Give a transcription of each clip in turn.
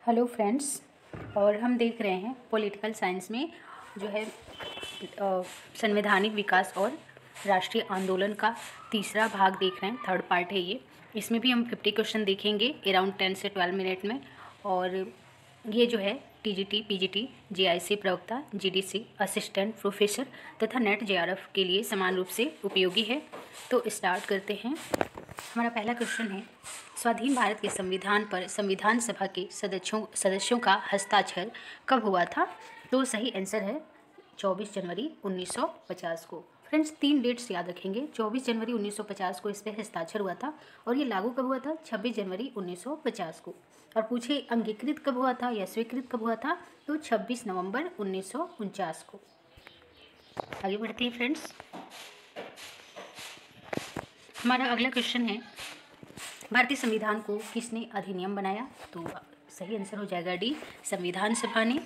Hello friends. और हम देख रहे हैं पॉलिटिकल साइंस में जो है संवैधानिक विकास और राष्ट्रीय आंदोलन का तीसरा भाग देख रहे हैं, थर्ड पार्ट है ये। इसमें भी हम 50 क्वेश्चन देखेंगे अराउंड 10 से 12 मिनट में। और ये जो है टीजीटी, पीजीटी, जेआईसी प्रवक्ता, जीडीसी असिस्टेंट प्रोफेसर तथा नेट जेआरएफ के लिए समान रूप से उपयोगी है। तो स्टार्ट करते हैं। हमारा पहला क्वेश्चन है, स्वाधीन भारत के संविधान पर संविधान सभा के सदस्यों का हस्ताक्षर कब हुआ था? तो सही आंसर है 24 जनवरी 1950 को। फ्रेंड्स, 3 डेट्स याद रखेंगे। 24 जनवरी 1950 को इस पर हस्ताक्षर हुआ था और ये लागू कब हुआ था? 26 जनवरी 1950 को। और पूछे अंगीकृत कब हुआ था या स्वीकृत कब हुआ था? तो 26 नवंबर 1949 को। आगे बढ़ते हैं फ्रेंड्स। हमारा अगला क्वेश्चन है, भारतीय संविधान को किसने अधिनियम बनाया? तो सही आंसर हो जाएगा डी, संविधान सभा ने।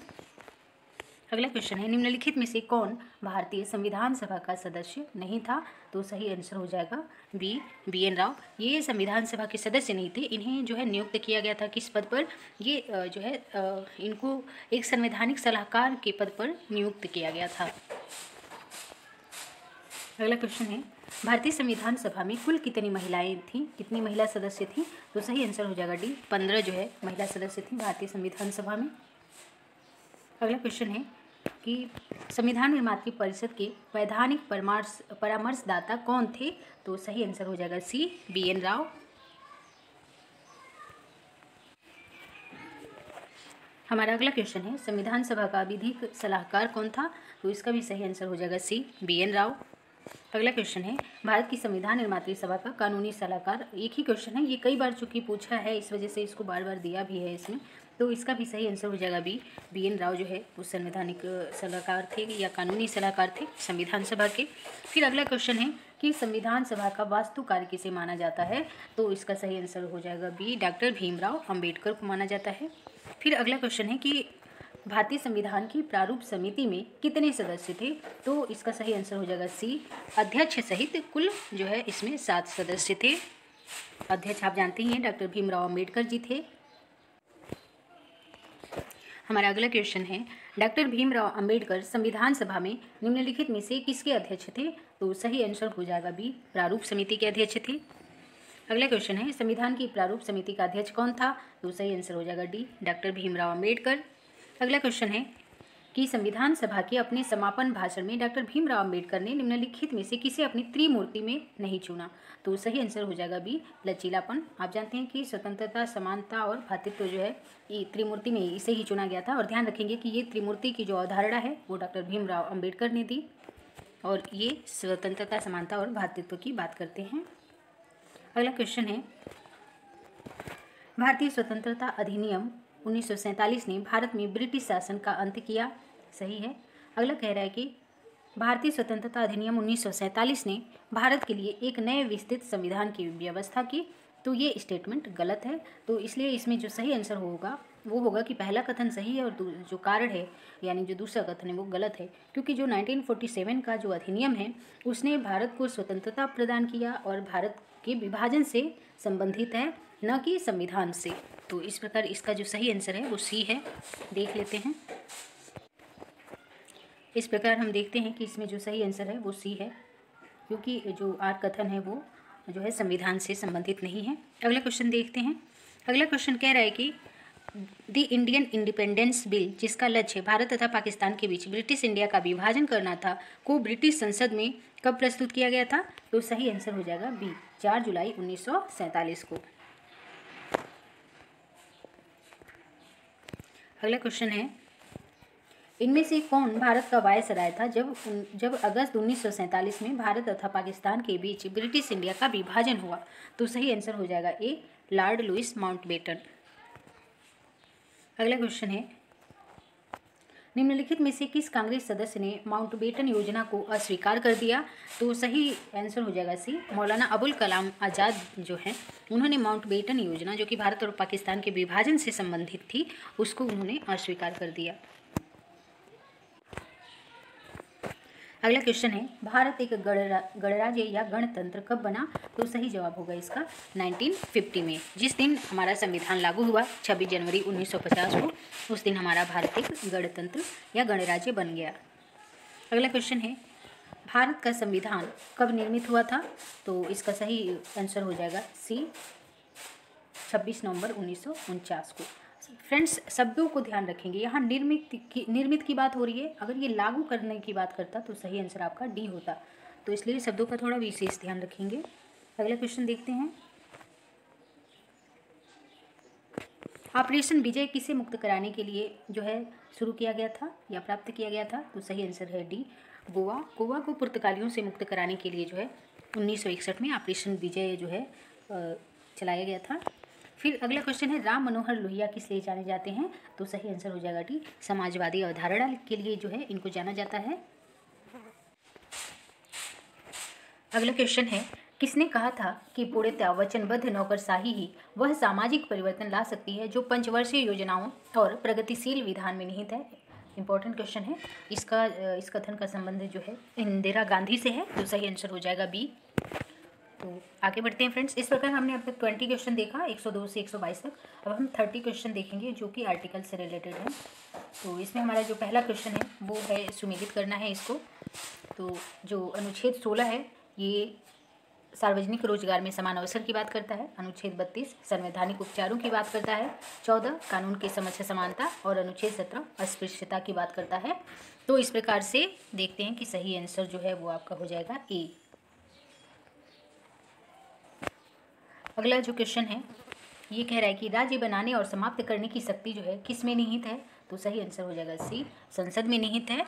अगला क्वेश्चन है, निम्नलिखित में से कौन भारतीय संविधान सभा का सदस्य नहीं था? तो सही आंसर हो जाएगा बी एन राव। ये संविधान सभा के सदस्य नहीं थे, इन्हें जो है नियुक्त किया गया था किस पद पर? ये जो है इनको एक संवैधानिक सलाहकार के पद पर नियुक्त किया गया था। अगला क्वेश्चन है, भारतीय संविधान सभा में कुल कितनी महिलाएं थीं? कितनी महिला सदस्य थीं? तो सही आंसर हो जाएगा डी, 15 जो है महिला सदस्य थीं भारतीय संविधान सभा में। अगला क्वेश्चन है कि संविधान निर्मात्री परिषद के वैधानिक परामर्शदाता कौन थे? तो सही आंसर हो जाएगा सी, बी एन राव। हमारा अगला क्वेश्चन है, संविधान सभा का विधिक सलाहकार कौन था? तो इसका भी सही आंसर हो जाएगा सी, बी एन राव। अगला क्वेश्चन है, भारत की संविधान निर्मात्री सभा का कानूनी सलाहकार। एक ही क्वेश्चन है, ये कई बार चूंकि पूछा है इस वजह से इसको बार बार दिया भी है इसमें। तो इसका भी सही आंसर हो जाएगा बी एन राव जो है वो संवैधानिक सलाहकार थे या कानूनी सलाहकार थे संविधान सभा के। फिर अगला क्वेश्चन है कि संविधान सभा का वास्तुकार किसे माना जाता है? तो इसका सही आंसर हो जाएगा बी, डॉक्टर भीमराव अंबेडकर को माना जाता है। फिर अगला क्वेश्चन है कि भारतीय संविधान की प्रारूप समिति में कितने सदस्य थे? तो इसका सही आंसर हो जाएगा सी, अध्यक्ष सहित कुल जो है इसमें 7 सदस्य थे। अध्यक्ष आप जानते ही हैं डॉक्टर भीमराव अंबेडकर जी थे। हमारा अगला क्वेश्चन है, डॉक्टर भीमराव अंबेडकर संविधान सभा में निम्नलिखित में से किसके अध्यक्ष थे? तो सही आंसर हो जाएगा बी, प्रारूप समिति के अध्यक्ष थे। अगला क्वेश्चन है, संविधान की प्रारूप समिति का अध्यक्ष कौन था? तो सही आंसर हो जाएगा डी, डॉक्टर भीमराव अंबेडकर। अगला क्वेश्चन है कि संविधान सभा के अपने समापन भाषण में डॉक्टर भीमराव अंबेडकर ने निम्नलिखित में से किसे अपनी त्रिमूर्ति में नहीं चुना? तो सही आंसर हो जाएगा बी, लचीलापन। आप जानते हैं कि स्वतंत्रता, समानता और भ्रातृत्व जो है ये त्रिमूर्ति में इसे ही चुना गया था। और ध्यान रखेंगे कि ये त्रिमूर्ति की जो अवधारणा है वो डॉक्टर भीमराव अंबेडकर ने दी। और ये स्वतंत्रता, समानता और भ्रातृत्व की बात करते हैं। अगला क्वेश्चन है, भारतीय स्वतंत्रता अधिनियम 1947 ने भारत में ब्रिटिश शासन का अंत किया। सही है। अगला कह रहा है कि भारतीय स्वतंत्रता अधिनियम 1947 ने भारत के लिए एक नए विस्तृत संविधान की व्यवस्था की। तो ये स्टेटमेंट गलत है। तो इसलिए इसमें जो सही आंसर होगा वो होगा कि पहला कथन सही है और जो कारण है यानी जो दूसरा कथन है वो गलत है। क्योंकि जो 1947 का जो अधिनियम है उसने भारत को स्वतंत्रता प्रदान किया और भारत के विभाजन से संबंधित है, न कि संविधान से। तो इस प्रकार इसका जो सही आंसर है वो सी है। देख लेते हैं। इस प्रकार हम देखते हैं कि इसमें जो सही आंसर है वो सी है, क्योंकि जो आर कथन है वो जो है संविधान से संबंधित नहीं है। अगला क्वेश्चन देखते हैं। अगला क्वेश्चन कह रहा है कि द इंडियन इंडिपेंडेंस बिल, जिसका लक्ष्य भारत तथा पाकिस्तान के बीच ब्रिटिश इंडिया का विभाजन करना था, को ब्रिटिश संसद में कब प्रस्तुत किया गया था? तो सही आंसर हो जाएगा बी, 4 जुलाई 1947 को। अगला क्वेश्चन है, इनमें से कौन भारत का वायसराय था जब अगस्त 1947 में भारत तथा पाकिस्तान के बीच ब्रिटिश इंडिया का विभाजन हुआ? तो सही आंसर हो जाएगा ए, लॉर्ड लुइस माउंटबेटन। अगला क्वेश्चन है, निम्नलिखित में से किस कांग्रेस सदस्य ने माउंटबेटन योजना को अस्वीकार कर दिया? तो सही आंसर हो जाएगा सी, मौलाना अबुल कलाम आज़ाद जो हैं उन्होंने माउंटबेटन योजना, जो कि भारत और पाकिस्तान के विभाजन से संबंधित थी, उसको उन्होंने अस्वीकार कर दिया। अगला क्वेश्चन है, भारत एक गणराज्य या गणतंत्र कब बना? तो सही जवाब होगा इसका 1950 में। जिस दिन हमारा संविधान लागू हुआ 26 जनवरी 1950 को, उस दिन हमारा भारत एक गणतंत्र या गणराज्य बन गया। अगला क्वेश्चन है, भारत का संविधान कब निर्मित हुआ था? तो इसका सही आंसर हो जाएगा सी, 26 नवंबर 1949 को। फ्रेंड्स, शब्दों को ध्यान रखेंगे, यहाँ निर्मित की बात हो रही है, अगर ये लागू करने की बात करता तो सही आंसर आपका डी होता, तो इसलिए शब्दों का थोड़ा विशेष ध्यान रखेंगे। अगला क्वेश्चन देखते हैं, ऑपरेशन विजय किसे मुक्त कराने के लिए जो है शुरू किया गया था या प्राप्त किया गया था? तो सही आंसर है डी, गोवा को पुर्तगालियों से मुक्त कराने के लिए जो है 1961 में ऑपरेशन विजय जो है चलाया गया था। फिर अगला क्वेश्चन है, राम मनोहर लोहिया किस लिए जाने जाते हैं? तो सही आंसर हो जाएगा डी, समाजवादी अवधारणा के लिए जो है इनको जाना जाता है। अगला क्वेश्चन है, किसने कहा था कि पूर्णतः वचनबद्ध नौकरशाही ही वह सामाजिक परिवर्तन ला सकती है जो पंचवर्षीय योजनाओं और प्रगतिशील विधान में निहित है? इंपॉर्टेंट क्वेश्चन है, इसका इस कथन का संबंध जो है इंदिरा गांधी से है, तो सही आंसर हो जाएगा बी। तो आगे बढ़ते हैं फ्रेंड्स। इस प्रकार हमने अब तक 20 क्वेश्चन देखा 102 से 122 तक। अब हम 30 क्वेश्चन देखेंगे जो कि आर्टिकल से रिलेटेड है। तो इसमें हमारा जो पहला क्वेश्चन है वो है सुमेलित करना है इसको। तो जो अनुच्छेद 16 है ये सार्वजनिक रोजगार में समान अवसर की बात करता है। अनुच्छेद 32 संवैधानिक उपचारों की बात करता है। 14 कानून के समक्ष समानता और अनुच्छेद 17 अस्पृश्यता की बात करता है। तो इस प्रकार से देखते हैं कि सही आंसर जो है वो आपका हो जाएगा ए। अगला जो क्वेश्चन है ये कह रहा है कि राज्य बनाने और समाप्त करने की शक्ति जो है किस में निहित है? तो सही आंसर हो जाएगा सी, संसद में निहित है।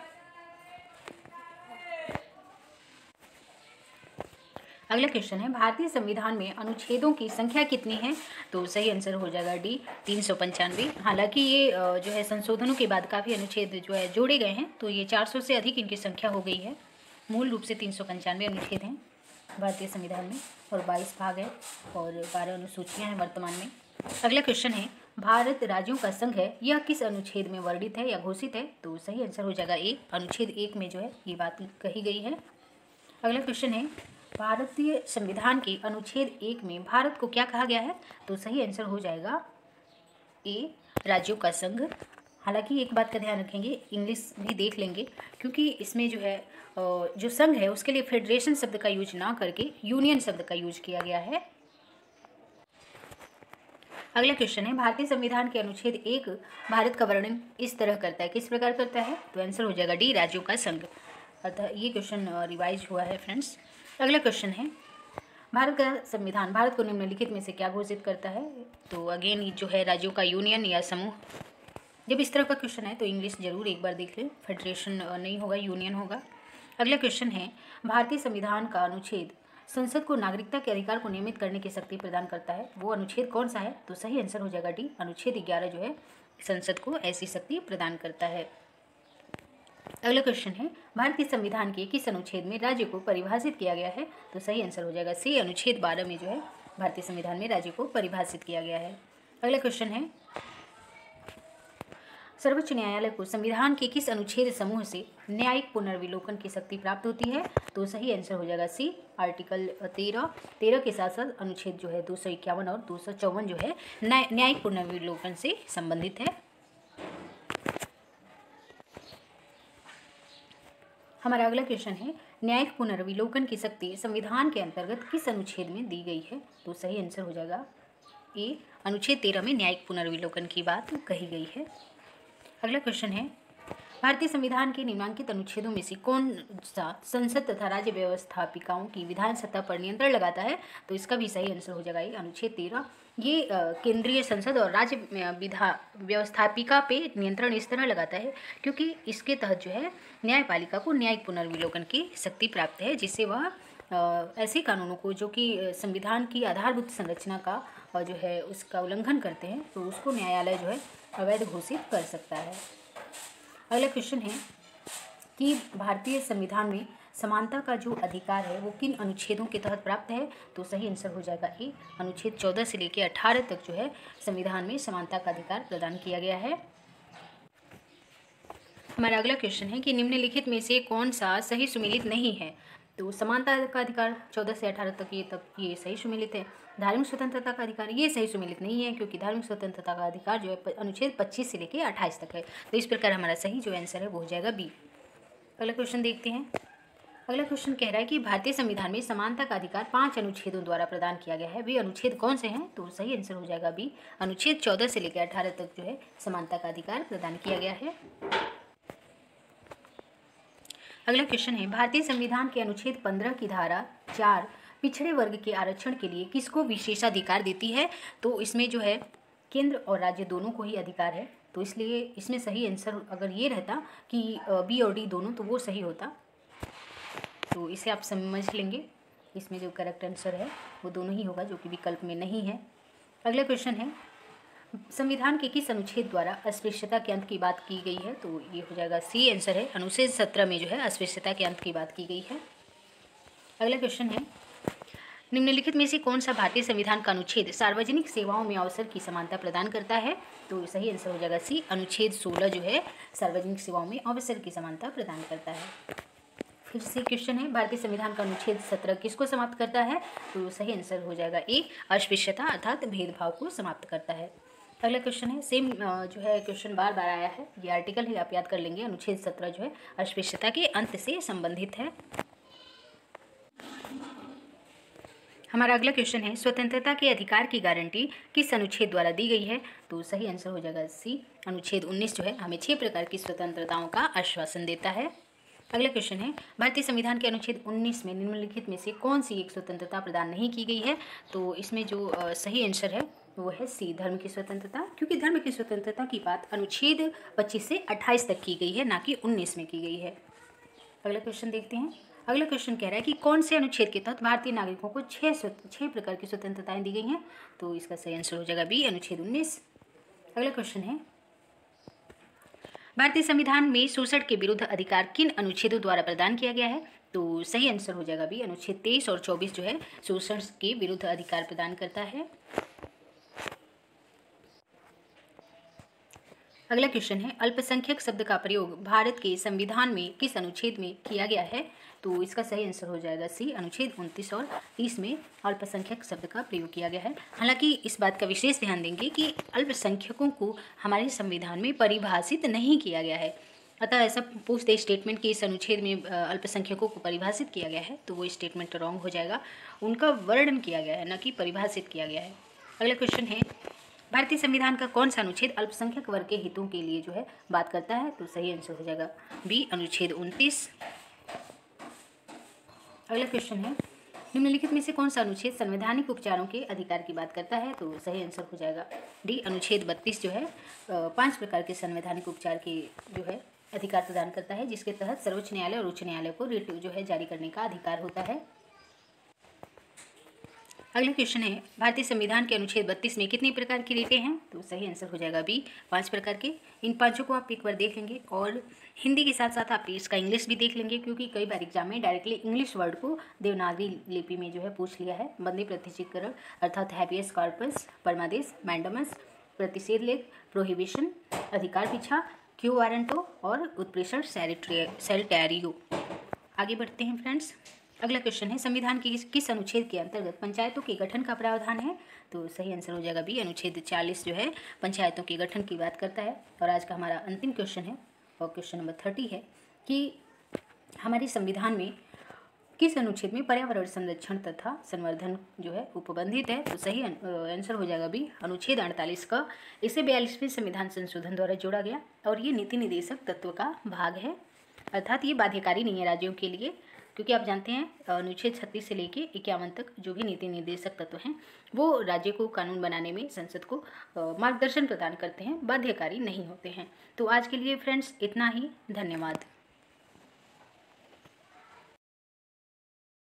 अगला क्वेश्चन है, भारतीय संविधान में अनुच्छेदों की संख्या कितनी है? तो सही आंसर हो जाएगा डी, 395। हालांकि ये जो है संशोधनों के बाद काफ़ी अनुच्छेद जो है जोड़े गए हैं, तो ये 400 से अधिक इनकी संख्या हो गई है। मूल रूप से 395 अनुच्छेद हैं भारतीय संविधान में और 22 भाग है और 12 अनुसूचियाँ हैं वर्तमान में। अगला क्वेश्चन है, भारत राज्यों का संघ है, यह किस अनुच्छेद में वर्णित है या घोषित है? तो सही आंसर हो जाएगा ए, अनुच्छेद 1 में जो है ये बात कही गई है। अगला क्वेश्चन है, भारतीय संविधान के अनुच्छेद 1 में भारत को क्या कहा गया है? तो सही आंसर हो जाएगा ए, राज्यों का संघ। हालांकि एक बात का ध्यान रखेंगे, इंग्लिश भी देख लेंगे, क्योंकि इसमें जो है जो संघ है उसके लिए फेडरेशन शब्द का यूज ना करके यूनियन शब्द का यूज किया गया है। अगला क्वेश्चन है, भारतीय संविधान के अनुच्छेद 1 भारत का वर्णन इस तरह करता है, किस प्रकार करता है? तो आंसर हो जाएगा डी, राज्यों का संघ। अतः ये क्वेश्चन रिवाइज हुआ है फ्रेंड्स। अगला क्वेश्चन है, भारत का संविधान भारत को निम्नलिखित में से क्या घोषित करता है? तो अगेन जो है राज्यों का यूनियन या समूह। जब इस तरह का क्वेश्चन है तो इंग्लिश जरूर एक बार देख लें, फेडरेशन नहीं होगा, यूनियन होगा। अगला क्वेश्चन है, भारतीय संविधान का अनुच्छेद संसद को नागरिकता के अधिकार को नियमित करने की शक्ति प्रदान करता है, वो अनुच्छेद कौन सा है? तो सही आंसर हो जाएगा डी, अनुच्छेद 11 जो है संसद को ऐसी शक्ति प्रदान करता है। अगला क्वेश्चन है, भारतीय संविधान के किस अनुच्छेद में राज्य को परिभाषित किया गया है? तो सही आंसर हो जाएगा सी, अनुच्छेद 12 में जो है भारतीय संविधान में राज्य को परिभाषित किया गया है। अगला क्वेश्चन है, सर्वोच्च न्यायालय को संविधान के किस अनुच्छेद समूह से न्यायिक पुनर्विलोकन की शक्ति प्राप्त होती है? तो सही आंसर हो जाएगा सी, आर्टिकल 13 के साथ साथ अनुच्छेद जो है 251 और 254 जो है न्यायिक पुनर्विलोकन से संबंधित है। हमारा अगला क्वेश्चन है, न्यायिक पुनर्विलोकन की शक्ति संविधान के अंतर्गत किस अनुच्छेद में दी गई है? तो सही आंसर हो जाएगा ए, अनुच्छेद 13 में न्यायिक पुनर्विलोकन की बात कही गई है। अगला क्वेश्चन है, भारतीय संविधान के निम्नलिखित अनुच्छेदों में से कौन सा संसद तथा राज्य व्यवस्थापिकाओं की विधान सत्ता पर नियंत्रण लगाता है? तो इसका भी सही आंसर हो जाएगा ये, अनुच्छेद 13। ये केंद्रीय संसद और राज्य व्यवस्थापिका पे नियंत्रण इस तरह लगाता है क्योंकि इसके तहत जो है न्यायपालिका को न्यायिक पुनर्विलोकन की शक्ति प्राप्त है, जिससे वह ऐसे कानूनों को जो कि संविधान की आधारभूत संरचना का जो है उसका उल्लंघन करते हैं, तो उसको न्यायालय जो है अवैध घोषित कर सकता है। अगला क्वेश्चन है कि भारतीय संविधान में समानता का जो अधिकार है वो किन अनुच्छेदों के तहत प्राप्त है? तो सही आंसर हो जाएगा ए, अनुच्छेद 14 से लेकर 18 तक जो है संविधान में समानता का अधिकार प्रदान किया गया है। हमारा अगला क्वेश्चन है कि निम्नलिखित में से कौन सा सही सुमेलित नहीं है। तो समानता का अधिकार 14 से 18 तक ये सही सुमेलित है। धार्मिक स्वतंत्रता का अधिकार ये सही सुमेलित नहीं है, क्योंकि धार्मिक स्वतंत्रता का अधिकार जो है अनुच्छेद 25 से लेकर 28 तक है। तो इस प्रकार हमारा सही जो आंसर है वो हो जाएगा बी। अगला क्वेश्चन देखते हैं। अगला क्वेश्चन कह रहा है कि भारतीय संविधान में समानता का अधिकार 5 अनुच्छेदों द्वारा प्रदान किया गया है। वे अनुच्छेद कौन से हैं? तो सही आंसर हो जाएगा बी। अनुच्छेद 14 से लेकर 18 तक जो है समानता का अधिकार प्रदान किया गया है। अगला क्वेश्चन है, भारतीय संविधान के अनुच्छेद 15 की धारा 4 पिछड़े वर्ग के आरक्षण के लिए किसको विशेषाधिकार देती है? तो इसमें जो है केंद्र और राज्य दोनों को ही अधिकार है। तो इसलिए इसमें सही आंसर अगर ये रहता कि बी और डी दोनों, तो वो सही होता। तो इसे आप समझ लेंगे, इसमें जो करेक्ट आंसर है वो दोनों ही होगा, जो कि विकल्प में नहीं है। अगला क्वेश्चन है, संविधान के किस अनुच्छेद द्वारा अस्पृश्यता के अंत की बात की गई है? तो ये हो जाएगा सी आंसर है। अनुच्छेद 17 में जो है अस्पृश्यता के अंत की बात की गई है। अगला क्वेश्चन है, निम्नलिखित में से कौन सा भारतीय संविधान का अनुच्छेद सार्वजनिक सेवाओं में अवसर की समानता प्रदान करता है? तो सही आंसर हो जाएगा सी। अनुच्छेद 16 जो है सार्वजनिक सेवाओं में अवसर की समानता प्रदान करता है। फिर से क्वेश्चन है, भारतीय संविधान का अनुच्छेद 17 किसको समाप्त करता है? तो सही आंसर हो जाएगा ए, अस्पृश्यता अर्थात भेदभाव को समाप्त करता है। अगला क्वेश्चन है, सेम जो है क्वेश्चन बार बार आया है, ये आर्टिकल ही आप याद कर लेंगे। अनुच्छेद 17 जो है अस्पृश्यता के अंत से संबंधित है। हमारा अगला क्वेश्चन है, स्वतंत्रता के अधिकार की गारंटी किस अनुच्छेद द्वारा दी गई है? तो सही आंसर हो जाएगा सी। अनुच्छेद 19 जो है हमें 6 प्रकार की स्वतंत्रताओं का आश्वासन देता है। अगला क्वेश्चन है, भारतीय संविधान के अनुच्छेद 19 में निम्नलिखित में से कौन सी एक स्वतंत्रता प्रदान नहीं की गई है? तो इसमें जो सही आंसर है वो है सी, धर्म की स्वतंत्रता, क्योंकि धर्म की स्वतंत्रता की बात अनुच्छेद 25 से 28 तक की गई है, ना कि 19 में की गई है। अगला क्वेश्चन देखते हैं। अगला क्वेश्चन कह रहा है कि कौन से अनुच्छेद के तहत भारतीय नागरिकों को 6 प्रकार की स्वतंत्रताएं दी गई हैं? तो इसका सही आंसर हो जाएगा बी, अनुच्छेद 19। अगला क्वेश्चन है, भारतीय संविधान में शोषण के विरुद्ध अधिकार किन अनुच्छेदों द्वारा प्रदान किया गया है? तो सही आंसर हो जाएगा बी, अनुच्छेद 23 और 24 जो है शोषण के विरुद्ध अधिकार प्रदान करता है। अगला क्वेश्चन है, अल्पसंख्यक शब्द का प्रयोग भारत के संविधान में किस अनुच्छेद में किया गया है? तो इसका सही आंसर हो जाएगा सी, अनुच्छेद 29 और 30 में अल्पसंख्यक शब्द का प्रयोग किया गया है। हालांकि इस बात का विशेष ध्यान देंगे कि अल्पसंख्यकों को हमारे संविधान में परिभाषित नहीं किया गया है। अतः ऐसा पूछते स्टेटमेंट कि इस अनुच्छेद में अल्पसंख्यकों को परिभाषित किया गया है, तो वो स्टेटमेंट रॉन्ग हो जाएगा। उनका वर्णन किया गया है, न कि परिभाषित किया गया है। अगला क्वेश्चन है, भारतीय संविधान का कौन सा अनुच्छेद अल्पसंख्यक वर्ग के हितों के लिए जो है बात करता है? तो सही आंसर हो जाएगा बी, अनुच्छेद 29। अगला क्वेश्चन है, निम्नलिखित में से कौन सा अनुच्छेद संवैधानिक उपचारों के अधिकार की बात करता है? तो सही आंसर हो जाएगा डी, अनुच्छेद 32 जो है 5 प्रकार के संवैधानिक उपचार के जो है अधिकार प्रदान करता है, जिसके तहत सर्वोच्च न्यायालय और उच्च न्यायालय को रिट जो है जारी करने का अधिकार होता है। अगला क्वेश्चन है, भारतीय संविधान के अनुच्छेद 32 में कितनी प्रकार की रीटें हैं? तो सही आंसर हो जाएगा बी, 5 प्रकार के। इन 5 को आप एक बार देख लेंगे और हिंदी के साथ साथ आप इसका इंग्लिश भी देख लेंगे, क्योंकि कई बार एग्जाम में डायरेक्टली इंग्लिश वर्ड को देवनागरी लिपि में जो है पूछ लिया है। बंदी प्रतिचिकरण अर्थात हैबियस कॉर्पस, परमादेश, मैंडमस, प्रतिषेध लेख, प्रोहिबिशन, अधिकार पीछा, क्यू वारंटो और उत्प्रेषण सैलिटैरियो। आगे बढ़ते हैं फ्रेंड्स। अगला क्वेश्चन है, संविधान के किस अनुच्छेद के अंतर्गत पंचायतों के गठन का प्रावधान है? तो सही आंसर हो जाएगा बी, अनुच्छेद 40 जो है पंचायतों के गठन की बात करता है। और आज का हमारा अंतिम क्वेश्चन है और क्वेश्चन नंबर 30 है कि हमारे संविधान में किस अनुच्छेद में पर्यावरण संरक्षण तथा संवर्धन जो है उपबंधित है? तो सही आंसर हो जाएगा बी, अनुच्छेद 48 का। इसे 42वें संविधान संशोधन द्वारा जोड़ा गया और ये नीति निर्देशक तत्व का भाग है, अर्थात ये बाध्यकारी नहीं है राज्यों के लिए, क्योंकि आप जानते हैं अनुच्छेद 36 से लेके 51 तक जो भी नीति निर्देशक तत्व हैं वो राज्य को कानून बनाने में संसद को मार्गदर्शन प्रदान करते हैं, बाध्यकारी नहीं होते हैं। तो आज के लिए फ्रेंड्स इतना ही, धन्यवाद।